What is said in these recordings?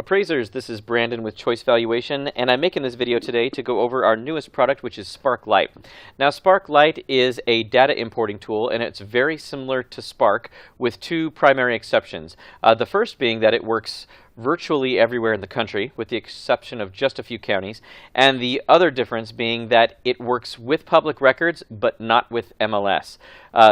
Appraisers, this is Brandon with Choice Valuation, and I'm making this video today to go over our newest product, which is Spark Lite. Now, Spark Lite is a data importing tool, and it's very similar to Spark with two primary exceptions. The first being that it works virtually everywhere in the country, with the exception of just a few counties, and the other difference being that it works with public records, but not with MLS.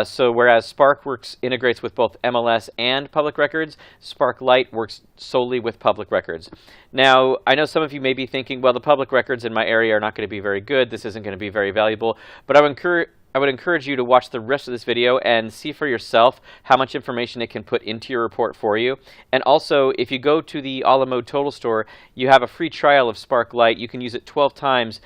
So whereas Spark integrates with both MLS and public records, Spark Lite works solely with public records. Now, I know some of you may be thinking, well, the public records in my area are not going to be very good, this isn't going to be very valuable, but I would encourage you to watch the rest of this video and see for yourself how much information it can put into your report for you. And also, if you go to the A La Mode Total Store, you have a free trial of Spark Lite. You can use it 12 times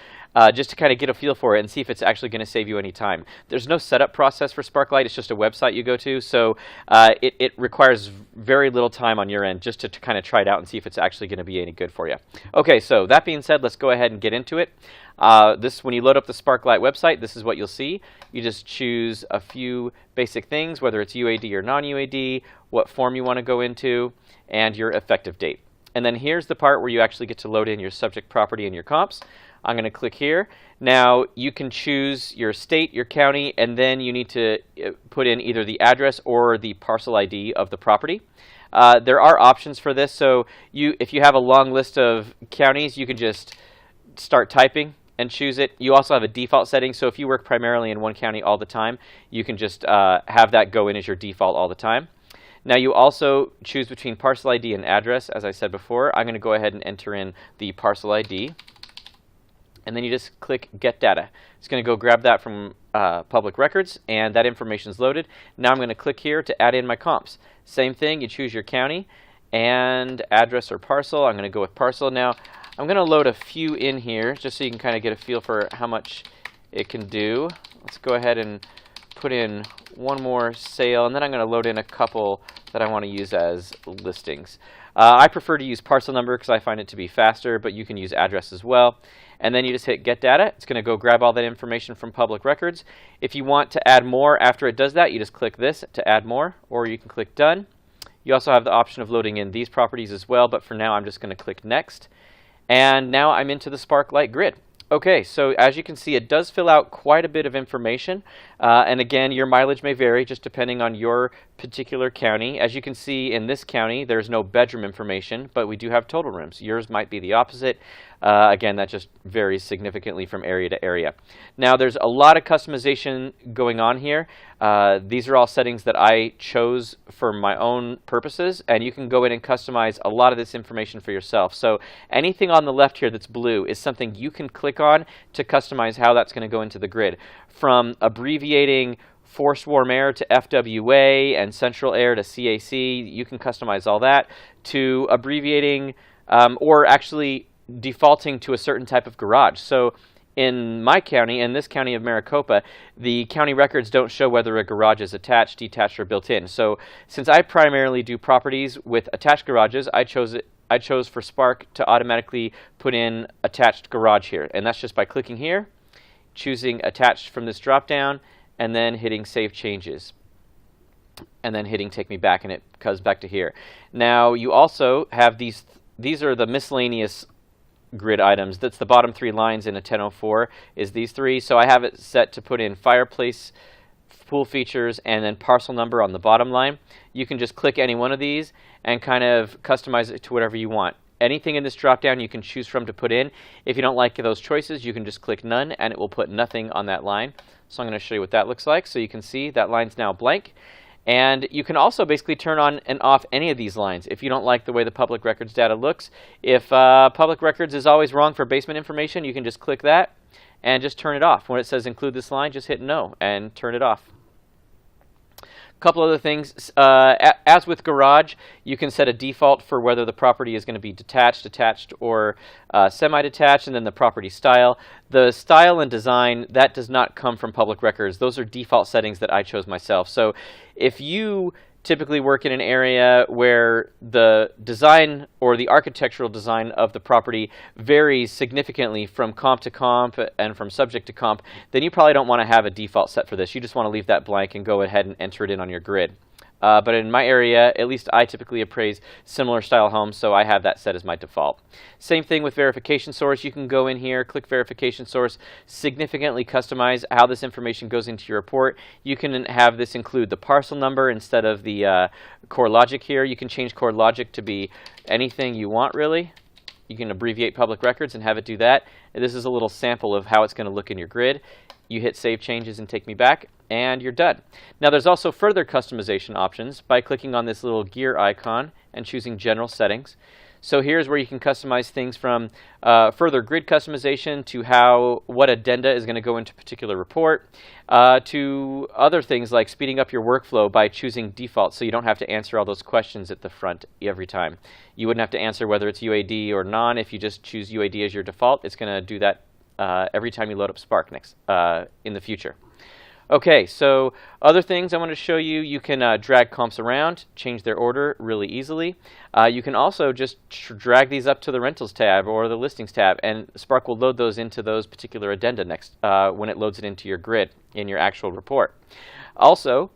just to kind of get a feel for it and see if it's actually going to save you any time. There's no setup process for Spark Lite. It's just a website you go to, so it requires very little time on your end just to kind of try it out and see if it's actually going to be any good for you. Okay, so that being said, let's go ahead and get into it. When you load up the Spark Lite website, this is what you'll see. You just choose a few basic things, whether it's UAD or non-UAD, what form you want to go into, and your effective date. And then here's the part where you actually get to load in your subject property and your comps. I'm going to click here. Now, you can choose your state, your county, and then you need to put in either the address or the parcel ID of the property. There are options for this, so if you have a long list of counties, you can just start typing and choose it. You also have a default setting, so if you work primarily in one county all the time, you can just have that go in as your default all the time. Now, you also choose between parcel ID and address, as I said before. I'm going to go ahead and enter in the parcel ID, and then you just click Get Data. It's going to go grab that from public records, and that information is loaded. Now I'm going to click here to add in my comps. Same thing, you choose your county and address or parcel. I'm going to go with parcel. Now, I'm going to load a few in here just so you can kind of get a feel for how much it can do. Let's go ahead and put in one more sale, and then I'm going to load in a couple that I want to use as listings. I prefer to use parcel number because I find it to be faster, but you can use address as well. And then you just hit Get Data. It's going to go grab all that information from public records. If you want to add more after it does that, you just click this to add more, or you can click Done. You also have the option of loading in these properties as well, but for now I'm just going to click Next. And now I'm into the Spark Lite grid. Okay, so as you can see, it does fill out quite a bit of information. And again, your mileage may vary just depending on your particular county. As you can see in this county, there's no bedroom information, but we do have total rooms. Yours might be the opposite. Again, that just varies significantly from area to area. Now, there's a lot of customization going on here. These are all settings that I chose for my own purposes, and you can go in and customize a lot of this information for yourself. So anything on the left here that's blue is something you can click on to customize how that's going to go into the grid. From abbreviating forced warm air to FWA and central air to CAC, you can customize all that, to abbreviating or actually defaulting to a certain type of garage. So in my county, in this county of Maricopa, the county records don't show whether a garage is attached, detached, or built in. So since I primarily do properties with attached garages, I chose for Spark to automatically put in attached garage here. And that's just by clicking here, choosing attached from this drop down, and then hitting Save Changes. And then hitting Take Me Back, and it comes back to here. Now, you also have these are the miscellaneous grid items. That's the bottom three lines in a 1004 is these three. So I have it set to put in fireplace, pool features, and then parcel number on the bottom line. You can just click any one of these and kind of customize it to whatever you want. Anything in this drop down you can choose from to put in. If you don't like those choices, you can just click None, and it will put nothing on that line. So I'm going to show you what that looks like. So you can see that line's now blank. And you can also basically turn on and off any of these lines if you don't like the way the public records data looks. If public records is always wrong for basement information, you can just click that and just turn it off. When it says include this line, just hit no and turn it off. A couple other things. As with garage, you can set a default for whether the property is going to be detached, attached, or semi-detached, and then the property style. The style and design, that does not come from public records. Those are default settings that I chose myself. So if you typically work in an area where the design or the architectural design of the property varies significantly from comp to comp and from subject to comp, then you probably don't want to have a default set for this. You just want to leave that blank and go ahead and enter it in on your grid. but in my area, at least I typically appraise similar style homes, so I have that set as my default. Same thing with verification source. You can go in here, click verification source, significantly customize how this information goes into your report. You can have this include the parcel number instead of the CoreLogic here. You can change CoreLogic to be anything you want, really. You can abbreviate public records and have it do that. And this is a little sample of how it's going to look in your grid. You hit Save Changes and Take Me Back, and you're done. Now there's also further customization options by clicking on this little gear icon and choosing General Settings. So here's where you can customize things from further grid customization to what addenda is going to go into a particular report, to other things like speeding up your workflow by choosing default so you don't have to answer all those questions at the front every time. You wouldn't have to answer whether it's UAD or non. If you just choose UAD as your default, it's going to do that every time you load up Spark next in the future. Okay, so other things I want to show you, you can drag comps around, change their order really easily. You can also just drag these up to the Rentals tab or the Listings tab, and Spark will load those into those particular addenda next when it loads it into your grid in your actual report. Also,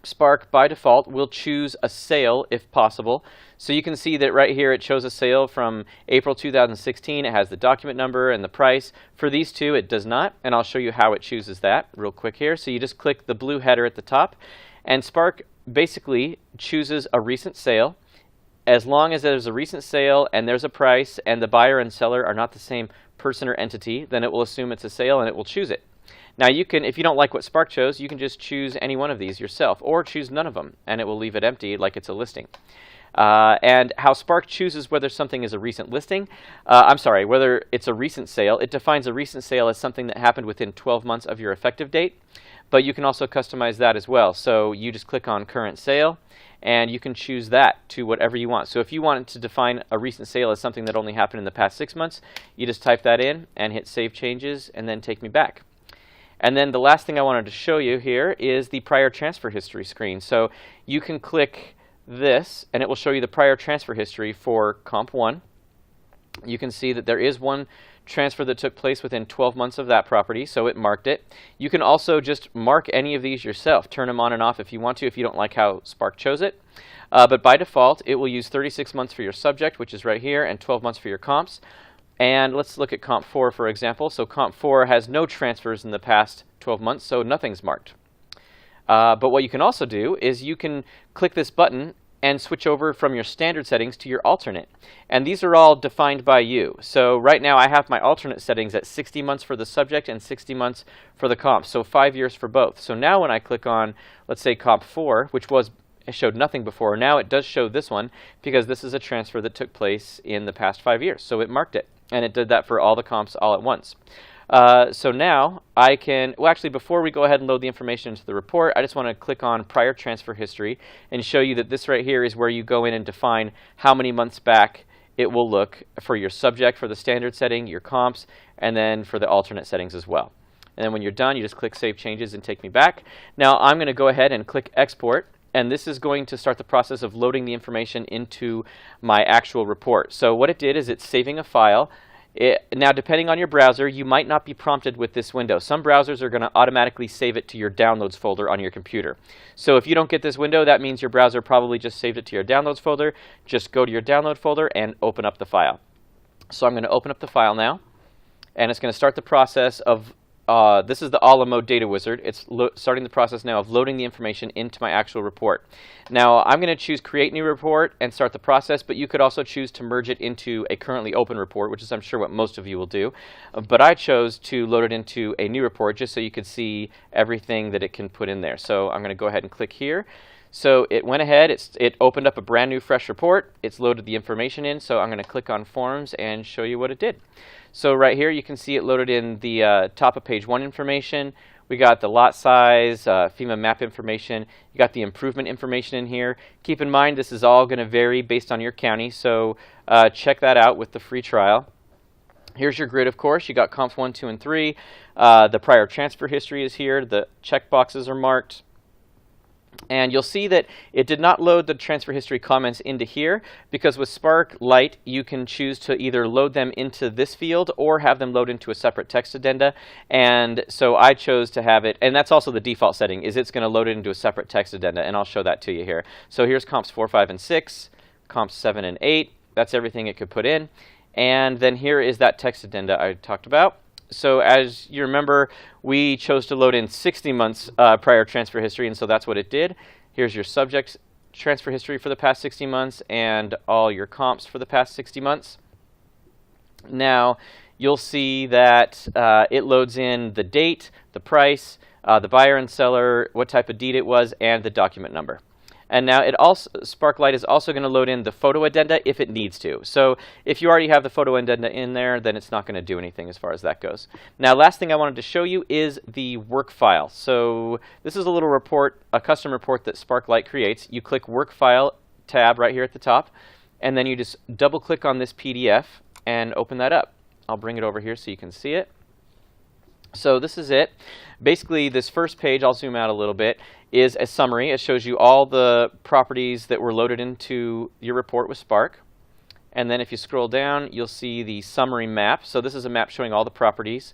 Spark, by default, will choose a sale if possible. So you can see that right here it shows a sale from April 2016. It has the document number and the price. For these two, it does not, and I'll show you how it chooses that real quick here. So you just click the blue header at the top, and Spark basically chooses a recent sale. As long as there's a recent sale and there's a price and the buyer and seller are not the same person or entity, then it will assume it's a sale and it will choose it. Now you can, if you don't like what Spark chose, you can just choose any one of these yourself, or choose none of them, and it will leave it empty like it's a listing. And how Spark chooses whether something is a recent listing, whether it's a recent sale, it defines a recent sale as something that happened within 12 months of your effective date, but you can also customize that as well. So you just click on Current Sale, and you can choose that to whatever you want. So if you wanted to define a recent sale as something that only happened in the past 6 months, you just type that in and hit Save Changes and then Take Me Back. And then the last thing I wanted to show you here is the prior transfer history screen. So you can click this, and it will show you the prior transfer history for Comp 1. You can see that there is one transfer that took place within 12 months of that property, so it marked it. You can also just mark any of these yourself. Turn them on and off if you want to, if you don't like how Spark chose it. But by default, it will use 36 months for your subject, which is right here, and 12 months for your comps. And let's look at Comp 4, for example. So Comp 4 has no transfers in the past 12 months, so nothing's marked. But what you can also do is you can click this button and switch over from your standard settings to your alternate. And these are all defined by you. So right now I have my alternate settings at 60 months for the subject and 60 months for the comp, so 5 years for both. So now when I click on, let's say, Comp 4, which showed nothing before, now it does show this one because this is a transfer that took place in the past 5 years. So it marked it, and it did that for all the comps all at once. So now I can, well, actually before we go ahead and load the information into the report, I just want to click on Prior Transfer History and show you that this right here is where you go in and define how many months back it will look for your subject for the standard setting, your comps, and then for the alternate settings as well. And then when you're done, you just click Save Changes and Take Me Back. Now I'm going to go ahead and click Export, and this is going to start the process of loading the information into my actual report. So what it did is it's saving a file. Now, depending on your browser, you might not be prompted with this window. Some browsers are going to automatically save it to your Downloads folder on your computer. So if you don't get this window, that means your browser probably just saved it to your Downloads folder. Just go to your Download folder and open up the file. So I'm going to open up the file now, and it's going to start the process of this is the Alamo Data Wizard. It's starting the process now of loading the information into my actual report. Now I'm going to choose Create New Report and start the process, but you could also choose to merge it into a currently open report, which is I'm sure what most of you will do. But I chose to load it into a new report just so you could see everything that it can put in there. So I'm going to go ahead and click here. So it went ahead, it opened up a brand new fresh report, it's loaded the information in, so I'm going to click on Forms and show you what it did. So right here you can see it loaded in the top of page 1 information. We got the lot size, FEMA map information, you got the improvement information in here. Keep in mind this is all going to vary based on your county, so check that out with the free trial. Here's your grid, of course. You got Comps 1, 2, and 3. The prior transfer history is here. The check boxes are marked. And you'll see that it did not load the transfer history comments into here, because with Spark Lite, you can choose to either load them into this field or have them load into a separate text addenda. And so I chose to have it, and that's also the default setting, is it's going to load it into a separate text addenda, and I'll show that to you here. So here's comps 4, 5, and 6, comps 7 and 8. That's everything it could put in. And then here is that text addenda I talked about. So as you remember, we chose to load in 60 months prior transfer history, and so that's what it did. Here's your subject transfer history for the past 60 months and all your comps for the past 60 months. Now, you'll see that it loads in the date, the price, the buyer and seller, what type of deed it was, and the document number. And now Spark Lite is also going to load in the photo addenda if it needs to. So if you already have the photo addenda in there, then it's not going to do anything as far as that goes. Now, last thing I wanted to show you is the work file. So this is a little report, a custom report that Spark Lite creates. You click Work File tab right here at the top, and then you just double click on this PDF and open that up. I'll bring it over here so you can see it. So this is it. Basically, this first page, I'll zoom out a little bit, is a summary. It shows you all the properties that were loaded into your report with Spark. And then if you scroll down, you'll see the summary map. So this is a map showing all the properties.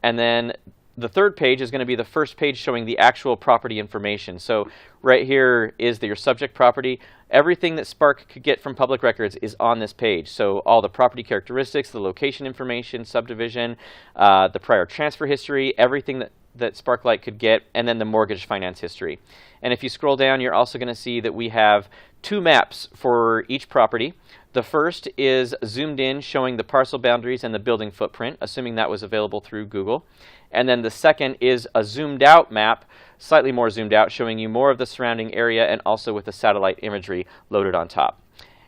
And then the third page is going to be the first page showing the actual property information. So right here is your subject property. Everything that Spark could get from public records is on this page. So all the property characteristics, the location information, subdivision, the prior transfer history, everything that Spark Lite could get, and then the mortgage finance history. And if you scroll down, you're also going to see that we have two maps for each property. The first is zoomed in, showing the parcel boundaries and the building footprint, assuming that was available through Google. And then the second is a zoomed out map, slightly more zoomed out, showing you more of the surrounding area and also with the satellite imagery loaded on top.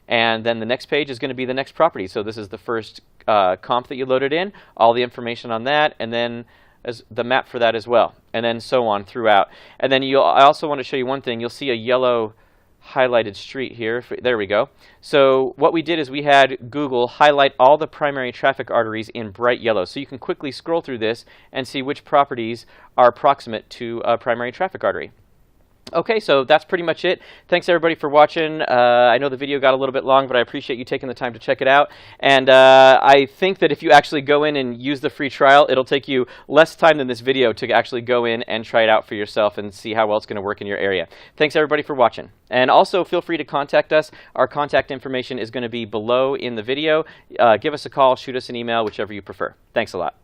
And then the next page is going to be the next property. So this is the first comp that you loaded in, all the information on that, and then as the map for that as well, and then so on throughout. And then I also want to show you one thing. You'll see a yellow highlighted street here. There we go. So what we did is we had Google highlight all the primary traffic arteries in bright yellow. So you can quickly scroll through this and see which properties are proximate to a primary traffic artery. Okay, so that's pretty much it. Thanks everybody for watching. I know the video got a little bit long, but I appreciate you taking the time to check it out. And I think that if you actually go in and use the free trial, it'll take you less time than this video to actually go in and try it out for yourself and see how well it's going to work in your area. Thanks everybody for watching. And also feel free to contact us. Our contact information is going to be below in the video. Give us a call, shoot us an email, whichever you prefer. Thanks a lot.